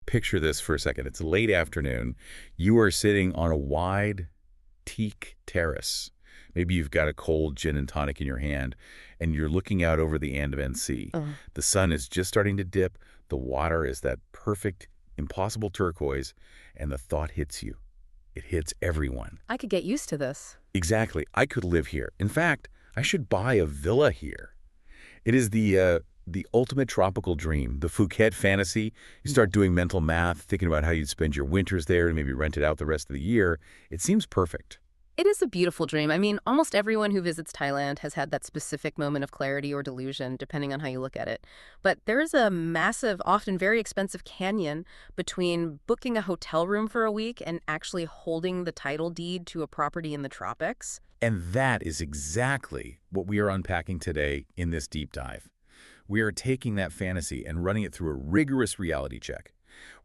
Picture this for a second. It's late afternoon. You are sitting on a wide teak terrace. Maybe you've got a cold gin and tonic in your hand, and you're looking out over the Andaman Sea. The sun is just starting to dip. The water is that perfect, impossible turquoise, and the thought hits you. It hits everyone. I could get used to this. Exactly. I could live here. In fact, I should buy a villa here. It is the ultimate tropical dream, the Phuket fantasy. You start doing mental math, thinking about how you'd spend your winters there and maybe rent it out the rest of the year. It seems perfect. It is a beautiful dream. I mean, almost everyone who visits Thailand has had that specific moment of clarity or delusion, depending on how you look at it. But there is a massive, often very expensive canyon between booking a hotel room for a week and actually holding the title deed to a property in the tropics. And that is exactly what we are unpacking today in this deep dive. We are taking that fantasy and running it through a rigorous reality check.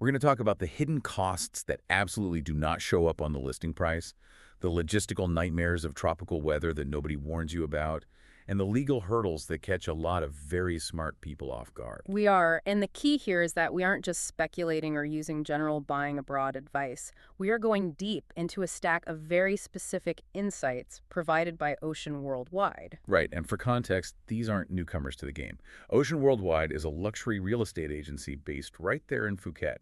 We're going to talk about the hidden costs that absolutely do not show up on the listing price, the logistical nightmares of tropical weather that nobody warns you about, and the legal hurdles that catch a lot of very smart people off guard. We are, and the key here is that we aren't just speculating or using general buying abroad advice. We are going deep into a stack of very specific insights provided by Ocean Worldwide. Right, and for context, these aren't newcomers to the game. Ocean Worldwide is a luxury real estate agency based right there in Phuket.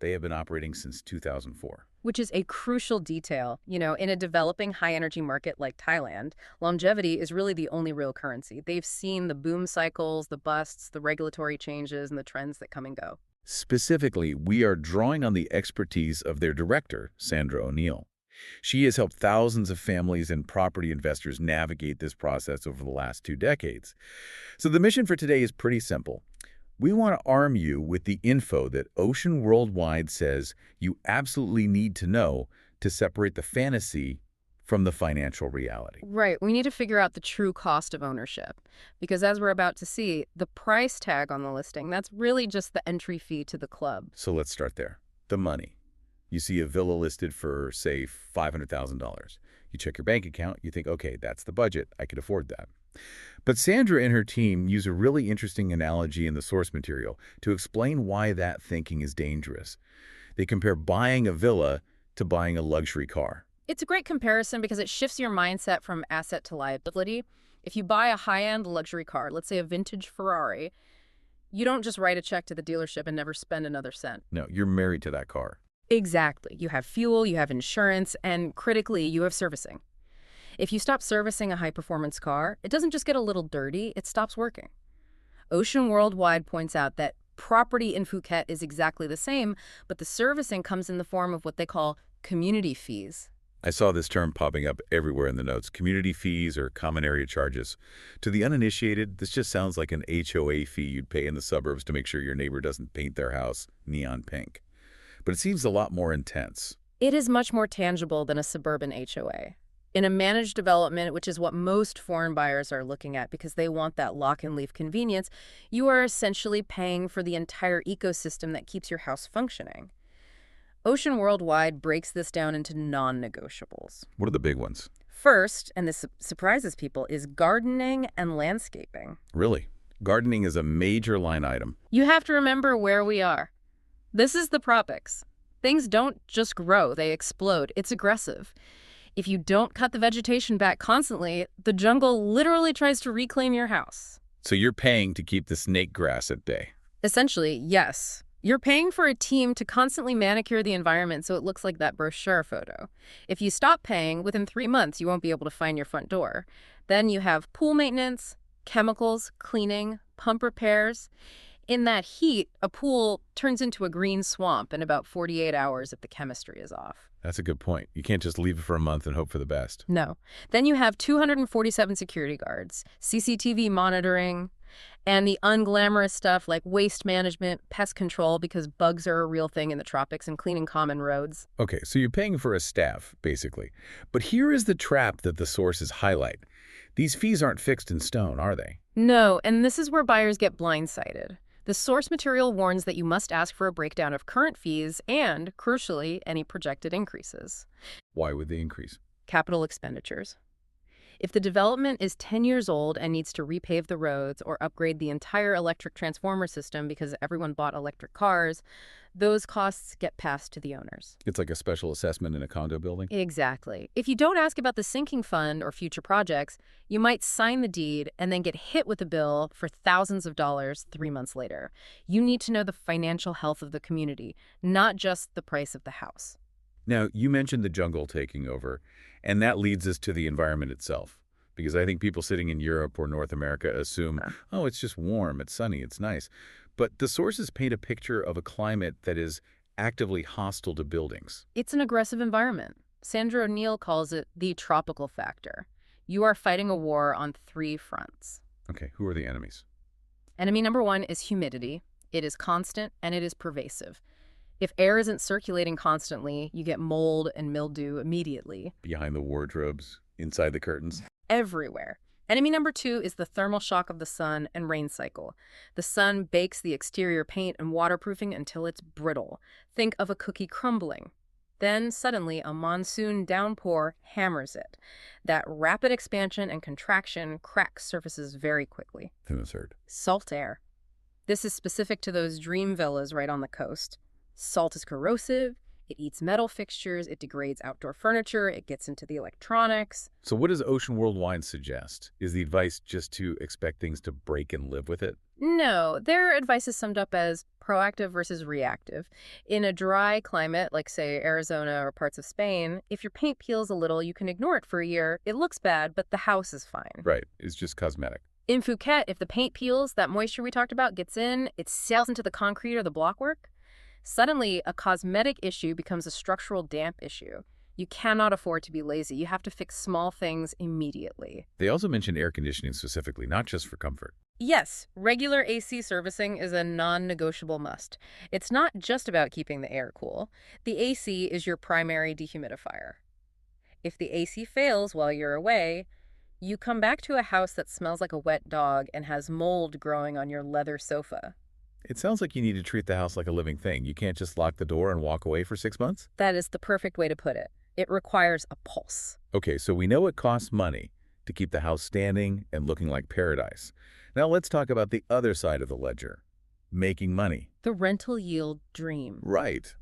They have been operating since 2004. Which is a crucial detail. You know, in a developing high-energy market like Thailand, longevity is really the only real currency. They've seen the boom cycles, the busts, the regulatory changes, and the trends that come and go. Specifically, we are drawing on the expertise of their director, Sandra O'Neill. She has helped thousands of families and property investors navigate this process over the last 2 decades. So the mission for today is pretty simple. We want to arm you with the info that Ocean Worldwide says you absolutely need to know to separate the fantasy from the financial reality. Right. We need to figure out the true cost of ownership. Because as we're about to see, the price tag on the listing, that's really just the entry fee to the club. So let's start there. The money. You see a villa listed for, say, $500,000. You check your bank account, you think, okay, that's the budget. I could afford that. But Sandra and her team use a really interesting analogy in the source material to explain why that thinking is dangerous. They compare buying a villa to buying a luxury car. It's a great comparison because it shifts your mindset from asset to liability. If you buy a high-end luxury car, let's say a vintage Ferrari, you don't just write a check to the dealership and never spend another cent. No, you're married to that car. Exactly. You have fuel, you have insurance, and critically, you have servicing. If you stop servicing a high-performance car, it doesn't just get a little dirty, it stops working. Ocean Worldwide points out that property in Phuket is exactly the same, but the servicing comes in the form of what they call community fees. I saw this term popping up everywhere in the notes, community fees or common area charges. To the uninitiated, this just sounds like an HOA fee you'd pay in the suburbs to make sure your neighbor doesn't paint their house neon pink. But it seems a lot more intense. It is much more tangible than a suburban HOA. In a managed development, which is what most foreign buyers are looking at because they want that lock-and-leave convenience, you are essentially paying for the entire ecosystem that keeps your house functioning. Ocean Worldwide breaks this down into non-negotiables. What are the big ones? First, and this surprises people, is gardening and landscaping. Really? Gardening is a major line item. You have to remember where we are. This is the tropics. Things don't just grow, they explode. It's aggressive. If you don't cut the vegetation back constantly, the jungle literally tries to reclaim your house. So you're paying to keep the snake grass at bay. Essentially, yes. You're paying for a team to constantly manicure the environment so it looks like that brochure photo. If you stop paying, within 3 months, you won't be able to find your front door. Then you have pool maintenance, chemicals, cleaning, pump repairs. In that heat, a pool turns into a green swamp in about 48 hours if the chemistry is off. That's a good point. You can't just leave it for a month and hope for the best. No. Then you have 247 security guards, CCTV monitoring, and the unglamorous stuff like waste management, pest control because bugs are a real thing in the tropics, and cleaning common roads. Okay, so you're paying for a staff, basically. But here is the trap that the sources highlight. These fees aren't fixed in stone, are they? No, and this is where buyers get blindsided. The source material warns that you must ask for a breakdown of current fees and, crucially, any projected increases. Why would they increase? Capital expenditures. If the development is 10 years old and needs to repave the roads or upgrade the entire electric transformer system because everyone bought electric cars, those costs get passed to the owners. It's like a special assessment in a condo building? Exactly. If you don't ask about the sinking fund or future projects, you might sign the deed and then get hit with a bill for thousands of dollars 3 months later. You need to know the financial health of the community, not just the price of the house. Now, you mentioned the jungle taking over, and that leads us to the environment itself. Because I think people sitting in Europe or North America assume, oh, it's just warm, it's sunny, it's nice. But the sources paint a picture of a climate that is actively hostile to buildings. It's an aggressive environment. Sandra O'Neill calls it the tropical factor. You are fighting a war on 3 fronts. Okay, who are the enemies? Enemy number 1 is humidity. It is constant and it is pervasive. If air isn't circulating constantly, you get mold and mildew immediately. Behind the wardrobes, inside the curtains. Everywhere. Enemy number 2 is the thermal shock of the sun and rain cycle. The sun bakes the exterior paint and waterproofing until it's brittle. Think of a cookie crumbling. Then, suddenly, a monsoon downpour hammers it. That rapid expansion and contraction cracks surfaces very quickly. Absurd. Salt air. This is specific to those dream villas right on the coast. Salt is corrosive. It eats metal fixtures, it degrades outdoor furniture, it gets into the electronics. So what does Ocean World Wine suggest? Is the advice just to expect things to break and live with it? No, their advice is summed up as proactive versus reactive. In a dry climate, like say Arizona or parts of Spain, if your paint peels a little, you can ignore it for a year. It looks bad, but the house is fine. Right, it's just cosmetic. In Phuket, if the paint peels, that moisture we talked about gets in, it sails into the concrete or the blockwork. Suddenly, a cosmetic issue becomes a structural damp issue. You cannot afford to be lazy. You have to fix small things immediately. They also mentioned air conditioning specifically, not just for comfort. Yes, regular AC servicing is a non-negotiable must. It's not just about keeping the air cool. The AC is your primary dehumidifier. If the AC fails while you're away, you come back to a house that smells like a wet dog and has mold growing on your leather sofa. It sounds like you need to treat the house like a living thing. You can't just lock the door and walk away for 6 months? That is the perfect way to put it. It requires a pulse. Okay, so we know it costs money to keep the house standing and looking like paradise. Now let's talk about the other side of the ledger, making money. The rental yield dream. Right.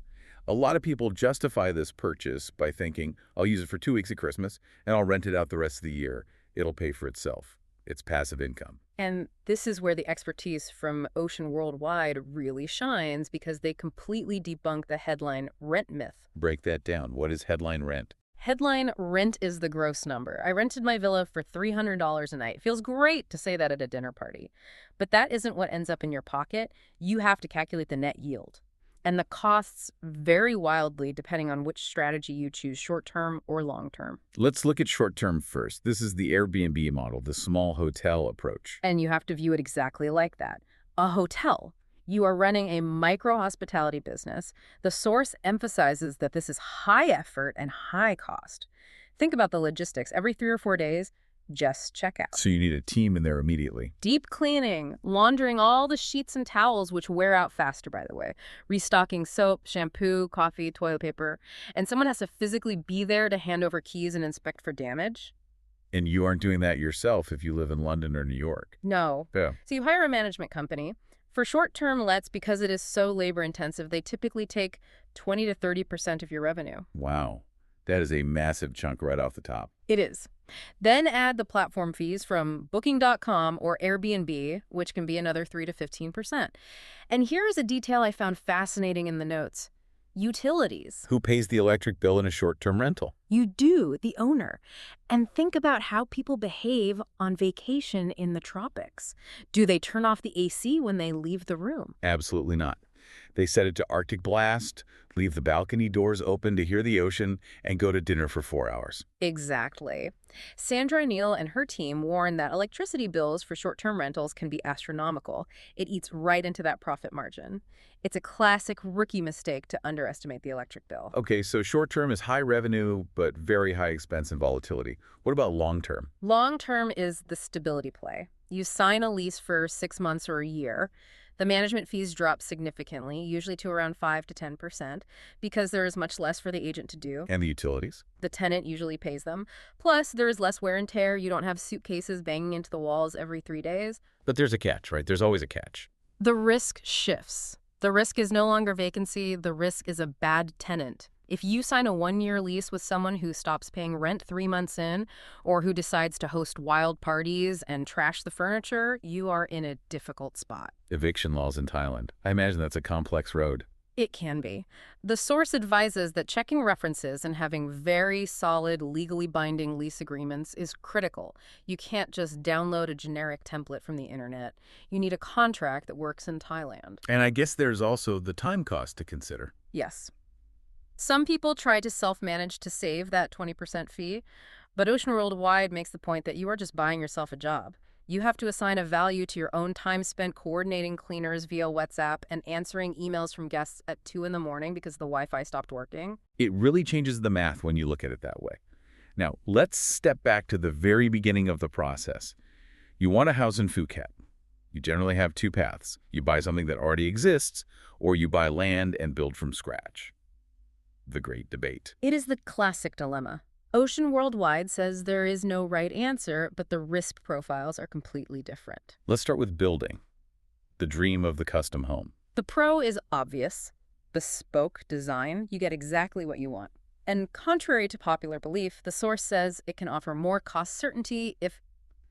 A lot of people justify this purchase by thinking, I'll use it for 2 weeks at Christmas and I'll rent it out the rest of the year. It'll pay for itself. It's passive income. And this is where the expertise from Ocean Worldwide really shines because they completely debunk the headline rent myth. Break that down. What is headline rent? Headline rent is the gross number. I rented my villa for $300 a night. It feels great to say that at a dinner party. But that isn't what ends up in your pocket. You have to calculate the net yield. And the costs vary wildly depending on which strategy you choose, short-term or long-term. Let's look at short-term first. This is the Airbnb model, the small hotel approach. And you have to view it exactly like that. A hotel. You are running a micro-hospitality business. The source emphasizes that this is high effort and high cost. Think about the logistics. Every 3 or 4 days, just check out. So you need a team in there immediately. Deep cleaning, laundering all the sheets and towels, which wear out faster, by the way. Restocking soap, shampoo, coffee, toilet paper. And someone has to physically be there to hand over keys and inspect for damage. And you aren't doing that yourself if you live in London or New York. No. Yeah. So you hire a management company. For short-term lets, because it is so labor-intensive, they typically take 20 to 30% of your revenue. Wow. That is a massive chunk right off the top. It is. Then add the platform fees from Booking.com or Airbnb, which can be another 3 to 15%. And here's a detail I found fascinating in the notes. Utilities. Who pays the electric bill in a short-term rental? You do, the owner. And think about how people behave on vacation in the tropics. Do they turn off the AC when they leave the room? Absolutely not. They set it to Arctic blast, leave the balcony doors open to hear the ocean, and go to dinner for 4 hours. Exactly. Sandra O'Neill and her team warn that electricity bills for short-term rentals can be astronomical. It eats right into that profit margin. It's a classic rookie mistake to underestimate the electric bill. Okay, so short-term is high revenue, but very high expense and volatility. What about long-term? Long-term is the stability play. You sign a lease for 6 months or a year. The management fees drop significantly, usually to around 5 to 10%, because there is much less for the agent to do. And the utilities? The tenant usually pays them. Plus, there is less wear and tear. You don't have suitcases banging into the walls every 3 days. But there's a catch, right? There's always a catch. The risk shifts. The risk is no longer vacancy. The risk is a bad tenant. If you sign a 1-year lease with someone who stops paying rent 3 months in, or who decides to host wild parties and trash the furniture, you are in a difficult spot. Eviction laws in Thailand. I imagine that's a complex road. It can be. The source advises that checking references and having very solid, legally binding lease agreements is critical. You can't just download a generic template from the internet. You need a contract that works in Thailand. And I guess there's also the time cost to consider. Yes. Some people try to self-manage to save that 20% fee, but Ocean Worldwide makes the point that you are just buying yourself a job. You have to assign a value to your own time spent coordinating cleaners via WhatsApp and answering emails from guests at 2 in the morning because the Wi-Fi stopped working. It really changes the math when you look at it that way. Now, let's step back to the very beginning of the process. You want a house in Phuket. You generally have 2 paths. You buy something that already exists, or you buy land and build from scratch. The great debate. It is the classic dilemma. Ocean Worldwide says there is no right answer, but the risk profiles are completely different. Let's start with building. The dream of the custom home. The pro is obvious. Bespoke design, you get exactly what you want. And contrary to popular belief, the source says it can offer more cost certainty if,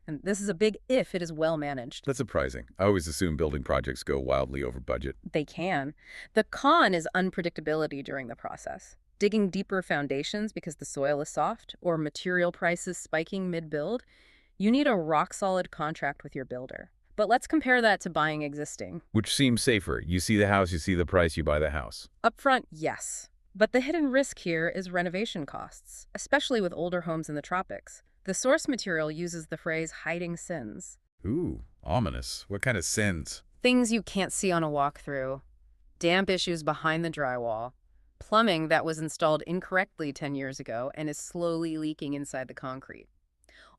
and this is a big if, it is well managed. That's surprising. I always assume building projects go wildly over budget. They can. The con is unpredictability during the process. Digging deeper foundations because the soil is soft, or material prices spiking mid-build, you need a rock-solid contract with your builder. But let's compare that to buying existing. Which seems safer. You see the house, you see the price, you buy the house. Upfront, yes. But the hidden risk here is renovation costs, especially with older homes in the tropics. The source material uses the phrase hiding sins. Ooh, ominous. What kind of sins? Things you can't see on a walkthrough. Damp issues behind the drywall. Plumbing that was installed incorrectly 10 years ago and is slowly leaking inside the concrete.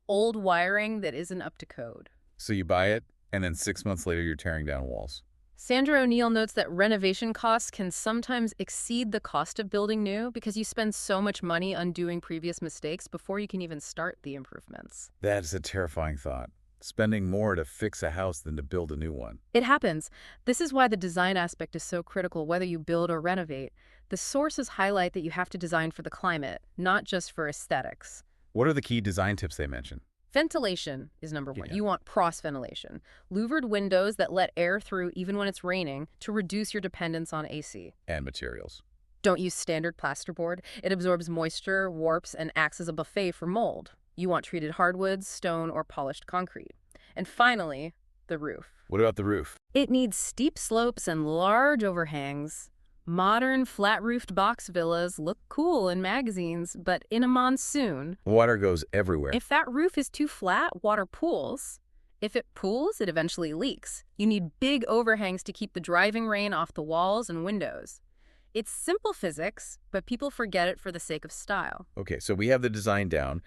Old wiring that isn't up to code. So you buy it, and then 6 months later you're tearing down walls. Sandra O'Neill notes that renovation costs can sometimes exceed the cost of building new because you spend so much money undoing previous mistakes before you can even start the improvements. That is a terrifying thought. Spending more to fix a house than to build a new one. It happens. This is why the design aspect is so critical whether you build or renovate. The sources highlight that you have to design for the climate, not just for aesthetics. What are the key design tips they mention? Ventilation is number 1. Yeah. You want cross-ventilation. Louvered windows that let air through even when it's raining to reduce your dependence on AC. And materials. Don't use standard plasterboard. It absorbs moisture, warps, and acts as a buffet for mold. You want treated hardwoods, stone, or polished concrete. And finally, the roof. What about the roof? It needs steep slopes and large overhangs. Modern flat-roofed box villas look cool in magazines, but in a monsoon, Water goes everywhere. if that roof is too flat, water pools. If it pools, it eventually leaks. You need big overhangs to keep the driving rain off the walls and windows. It's simple physics, but people forget it for the sake of style. Okay, so we have the design down,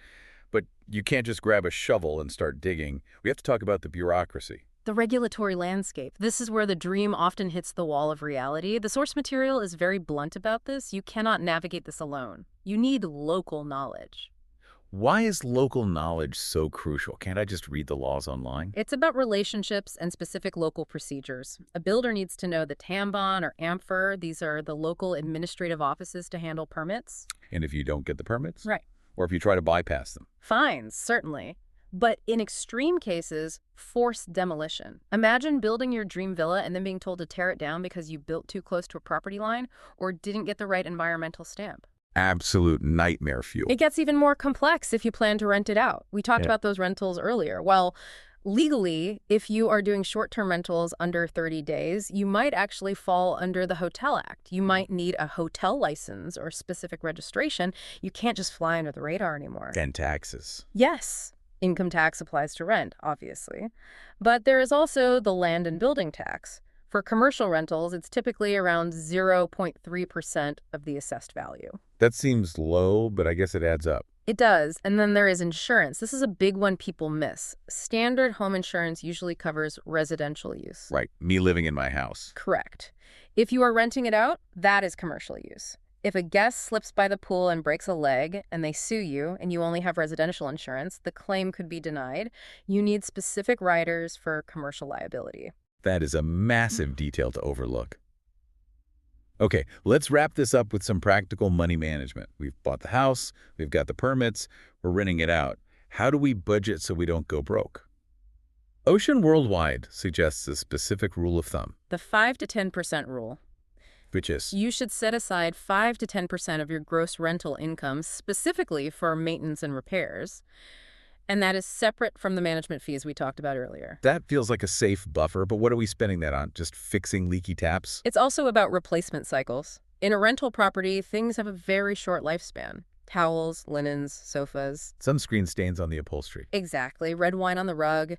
but you can't just grab a shovel and start digging. We have to talk about the bureaucracy. The regulatory landscape. This is where the dream often hits the wall of reality. The source material is very blunt about this. You cannot navigate this alone. You need local knowledge. Why is local knowledge so crucial? Can't I just read the laws online? It's about relationships and specific local procedures. A builder needs to know the TAMBON or AMFR. These are the local administrative offices to handle permits. And if you don't get the permits? Right. Or if you try to bypass them? Fines, certainly. But in extreme cases, forced demolition. Imagine building your dream villa and then being told to tear it down because you built too close to a property line or didn't get the right environmental stamp. Absolute nightmare fuel. It gets even more complex if you plan to rent it out. We talked about those rentals earlier. Well, legally, if you are doing short-term rentals under 30 days, you might actually fall under the Hotel Act. You might need a hotel license or specific registration. You can't just fly under the radar anymore. And taxes. Yes. Income tax applies to rent, obviously. But there is also the land and building tax. For commercial rentals, it's typically around 0.3% of the assessed value. That seems low, but I guess it adds up. It does. And then there is insurance. This is a big one people miss. Standard home insurance usually covers residential use. Right, me living in my house. Correct. If you are renting it out, that is commercial use. If a guest slips by the pool and breaks a leg and they sue you and you only have residential insurance, the claim could be denied. You need specific riders for commercial liability. That is a massive detail to overlook. Okay, let's wrap this up with some practical money management. We've bought the house, we've got the permits, we're renting it out. How do we budget so we don't go broke? Ocean Worldwide suggests a specific rule of thumb, The 5 to 10% rule. which is, You should set aside 5 to 10% of your gross rental income specifically for maintenance and repairs. And that is separate from the management fees we talked about earlier. that feels like a safe buffer, but what are we spending that on? Just fixing leaky taps? It's also about replacement cycles. In a rental property, things have a very short lifespan. Towels, linens, sofas. Sunscreen stains on the upholstery. Exactly. Red wine on the rug.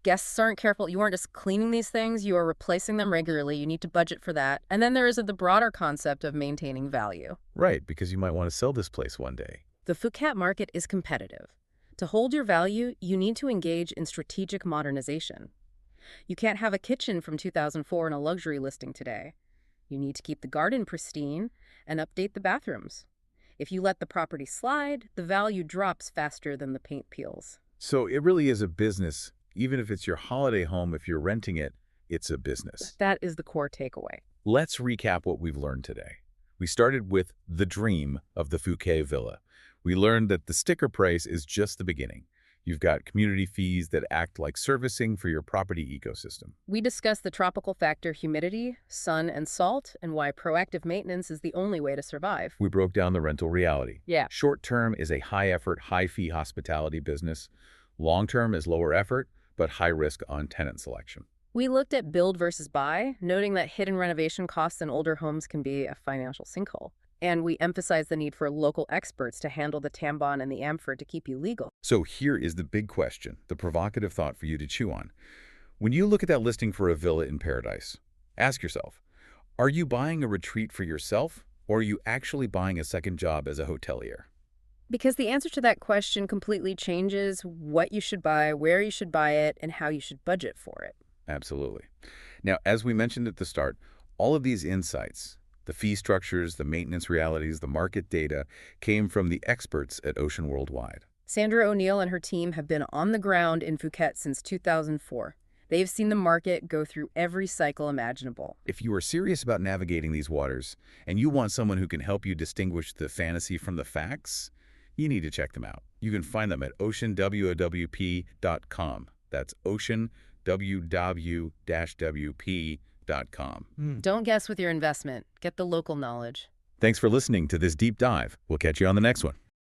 Guests aren't careful. You aren't just cleaning these things, you are replacing them regularly. You need to budget for that. And then there is the broader concept of maintaining value. Right, because you might want to sell this place one day. The Phuket market is competitive. To hold your value, you need to engage in strategic modernization. You can't have a kitchen from 2004 in a luxury listing today. You need to keep the garden pristine and update the bathrooms. If you let the property slide, the value drops faster than the paint peels. So it really is a business. Even if it's your holiday home, if you're renting it, it's a business. That is the core takeaway. Let's recap what we've learned today. We started with the dream of the Phuket villa. We learned that the sticker price is just the beginning. You've got community fees that act like servicing for your property ecosystem. We discussed the tropical factor humidity, sun, and salt, and why proactive maintenance is the only way to survive. We broke down the rental reality. Yeah. Short-term is a high-effort, high-fee hospitality business. Long-term is lower effort, but high risk on tenant selection. We looked at build versus buy, noting that hidden renovation costs in older homes can be a financial sinkhole. And we emphasized the need for local experts to handle the Tambon and the Amphor to keep you legal. So here is the big question, the provocative thought for you to chew on. When you look at that listing for a villa in paradise, ask yourself, are you buying a retreat for yourself, or are you actually buying a second job as a hotelier? Because the answer to that question completely changes what you should buy, where you should buy it, and how you should budget for it. Absolutely. Now, as we mentioned at the start, all of these insights, the fee structures, the maintenance realities, the market data, came from the experts at Ocean Worldwide. Sandra O'Neill and her team have been on the ground in Phuket since 2004. They've seen the market go through every cycle imaginable. If you are serious about navigating these waters, and you want someone who can help you distinguish the fantasy from the facts, you need to check them out. You can find them at oceanwwp.com. That's oceanwwp.com. Don't guess with your investment. Get the local knowledge. Thanks for listening to this deep dive. We'll catch you on the next one.